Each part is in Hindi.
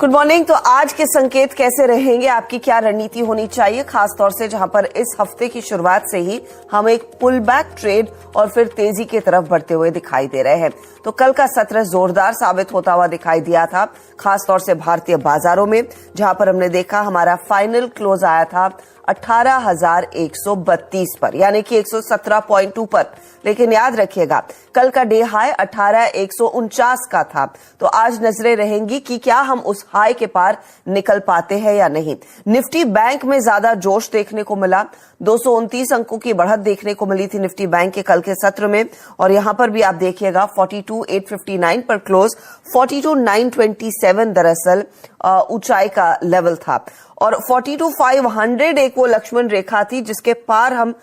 Good morning. तो आज के संकेत कैसे रहेंगे, आपकी क्या रणनीति होनी चाहिए, खासतौर से जहां पर इस हफ्ते की शुरुआत से ही हम एक पुल बैक ट्रेड और फिर तेजी की तरफ बढ़ते हुए दिखाई दे रहे हैं। तो कल का सत्र जोरदार साबित होता हुआ दिखाई दिया था, खासतौर से भारतीय बाजारों में, जहां पर हमने देखा हमारा फाइनल क्लोज आया था 18,132 पर, यानी कि 117 पॉइंट ऊपर। लेकिन याद रखिएगा कल का डे हाई 18,149 का था। तो आज नजरें रहेंगी कि क्या हम उस हाई के पार निकल पाते हैं या नहीं। निफ्टी बैंक में ज्यादा जोश देखने को मिला, 229 अंकों की बढ़त देखने को मिली थी निफ्टी बैंक के कल के सत्र में। और यहां पर भी आप देखिएगा 42,859 पर क्लोज, 42,927 दरअसल ऊंचाई का लेवल था। और 42,500 एक वो लक्ष्मण रेखा थी जिसके पार हम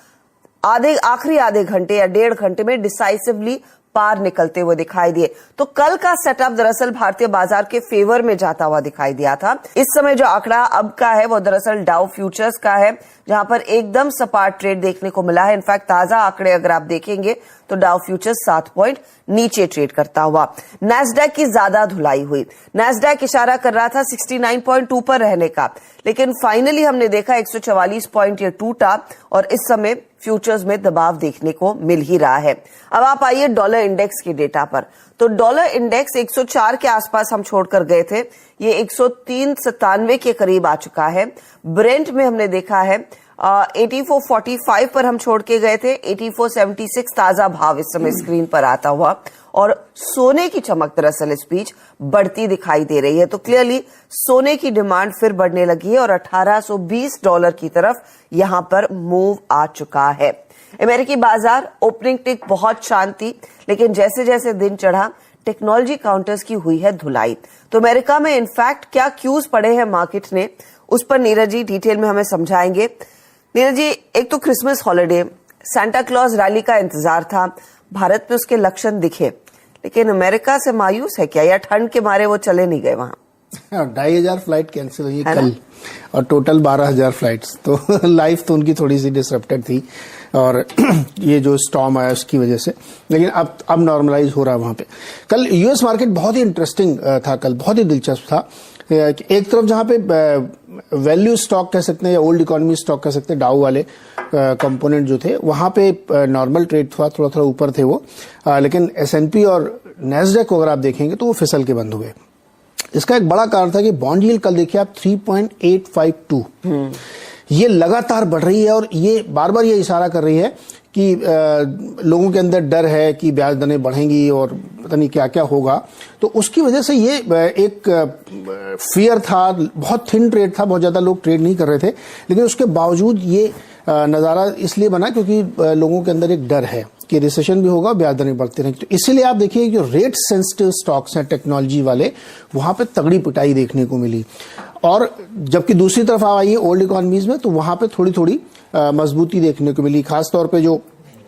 आखिरी आधे घंटे या 1.5 घंटे में डिसाइसिवली पार निकलते हुए दिखाई दिए। तो कल का सेटअप दरअसल भारतीय बाजार के फेवर में जाता हुआ दिखाई दिया था। इस समय जो आंकड़ा अब का है वो दरअसल डाउ फ्यूचर्स का है, जहां पर एकदम सपाट ट्रेड देखने को मिला है। इनफैक्ट ताजा आंकड़े अगर आप देखेंगे तो डाउ फ्यूचर्स 7 पॉइंट नीचे ट्रेड करता हुआ। नैस्डैक की ज्यादा धुलाई हुई, नैस्डैक इशारा कर रहा था 69 पॉइंट ऊपर रहने का, लेकिन फाइनली हमने देखा 144 पॉइंट ये टूटा और इस समय फ्यूचर्स में दबाव देखने को मिल ही रहा है। अब आप आइए डॉलर इंडेक्स के डेटा पर। तो डॉलर इंडेक्स 104 के आसपास हम छोड़कर गए थे, ये 103.97 के करीब आ चुका है। ब्रेंट में हमने देखा है 84.45 पर हम छोड़ के गए थे, 84.76 ताजा भाव इस समय स्क्रीन पर आता हुआ। और सोने की चमक दरअसल इस बीच बढ़ती दिखाई दे रही है। तो क्लियरली सोने की डिमांड फिर बढ़ने लगी है और $1820 की तरफ यहां पर मूव आ चुका है। अमेरिकी बाजार ओपनिंग टिक बहुत शांत थी, लेकिन जैसे जैसे दिन चढ़ा टेक्नोलॉजी काउंटर्स की हुई है धुलाई। तो अमेरिका में इनफैक्ट क्या क्यूज पड़े हैं मार्केट ने, उस पर नीरज जी डिटेल में हमें समझाएंगे। नीरज जी, एक तो Christmas holiday, Santa Claus rally का इंतजार था, भारत में उसके लक्षण दिखे, लेकिन अमेरिका से मायूस है क्या, या ठंड के मारे वो चले नहीं गए वहां? 2,500 फ्लाइट कैंसिल हुई कल और टोटल 12,000 फ्लाइट्स। तो लाइफ तो उनकी थोड़ी सी डिसरप्टेड थी और ये जो स्टॉर्म आया उसकी वजह से, लेकिन अब नॉर्मलाइज हो रहा है वहां पे। कल यूएस मार्केट बहुत ही इंटरेस्टिंग था, कल बहुत ही दिलचस्प था। एक तरफ जहां पे वैल्यू स्टॉक कह सकते हैं या ओल्ड इकोनॉमी स्टॉक कह सकते हैं, डाउ वाले कंपोनेंट जो थे वहां पे नॉर्मल ट्रेड था, थोड़ा थोड़ा ऊपर थे वो, लेकिन S&P और नैस्डैक को अगर आप देखेंगे तो वो फिसल के बंद हुए। इसका एक बड़ा कारण था कि बॉन्ड यील्ड कल देखिए आप 3.852 ये लगातार बढ़ रही है और ये बार बार ये इशारा कर रही है कि लोगों के अंदर डर है कि ब्याज दरें बढ़ेंगी और पता नहीं क्या क्या होगा। तो उसकी वजह से ये एक फियर था, बहुत थिन ट्रेड था, बहुत ज्यादा लोग ट्रेड नहीं कर रहे थे, लेकिन उसके बावजूद ये नजारा इसलिए बना क्योंकि लोगों के अंदर एक डर है कि रिसेशन भी होगा, ब्याज दरें बढ़ती रहेंगी। तो इसीलिए आप देखिए जो रेट सेंसिटिव स्टॉक्स हैं टेक्नोलॉजी वाले, वहां पे तगड़ी पिटाई देखने को मिली। और जबकि दूसरी तरफ आप आइए ओल्ड इकोनॉमीज में, तो वहां पे थोड़ी थोड़ी मजबूती देखने को मिली, खासतौर पे जो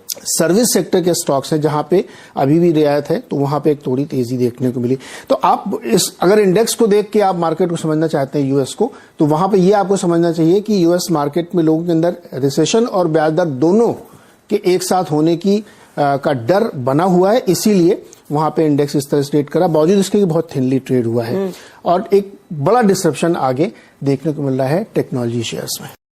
सर्विस सेक्टर के स्टॉक्स हैं जहां पे अभी भी रियायत है, तो वहां पे एक थोड़ी तेजी देखने को मिली। तो आप अगर इंडेक्स को देख के आप मार्केट को समझना चाहते हैं यूएस को, तो वहां पे ये आपको समझना चाहिए कि यूएस मार्केट में लोगों के अंदर रिसेशन और ब्याज दर दोनों के एक साथ होने की का डर बना हुआ है, इसीलिए वहां पे इंडेक्स इस तरह से ट्रेड करा, बावजूद इसके कि बहुत थिनली ट्रेड हुआ है। और एक बड़ा डिसरप्शन आगे देखने को मिल रहा है टेक्नोलॉजी शेयर्स में।